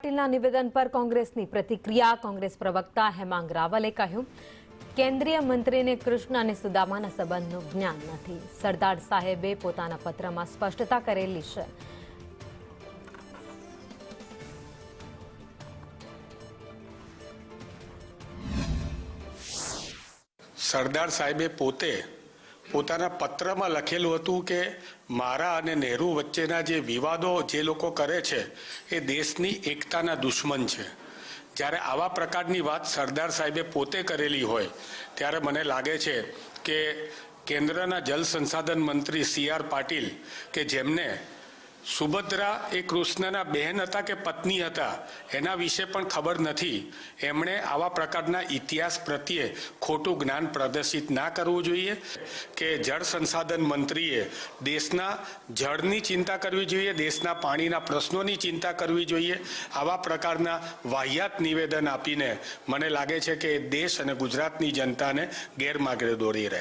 પાટીલના નિવેદન પર કોંગ્રેસની પ્રતિક્રિયા। કોંગ્રેસ પ્રવક્તા હેમાંગ રાવલે કહ્યું, કેન્દ્રીય મંત્રીને કૃષ્ણ અને સુદામાના સંબંધનું જ્ઞાન નથી। સરદાર સાહેબે પોતાના પત્રમાં સ્પષ્ટતા કરેલી છે। સરદાર સાહેબે પોતાના પત્રમાં લખેલું હતું કે મારા અને નહેરુ વચ્ચેના જે વિવાદો જે લોકો કરે છે એ દેશની એકતાના દુશ્મન છે। જ્યારે આવા પ્રકારની વાત સરદાર સાહેબે પોતે કરેલી હોય ત્યારે મને લાગે છે કે કેન્દ્રના જલ સંસાધન મંત્રી CR પાટીલ કે જેમને સુભદ્રા એ કૃષ્ણના બહેન હતા કે પત્ની હતા એના વિશે પણ ખબર નથી, એમણે આવા પ્રકારના ઇતિહાસ પ્રત્યે ખોટું જ્ઞાન પ્રદર્શિત ના કરવું જોઈએ। કે જળ સંસાધન મંત્રીએ દેશના જળની ચિંતા કરવી જોઈએ, દેશના પાણીના પ્રશ્નોની ચિંતા કરવી જોઈએ। આવા પ્રકારના વાહિયાત નિવેદન આપીને મને લાગે છે કે દેશ અને ગુજરાતની જનતાને ગેરમાર્ગે દોરી રહ્યા।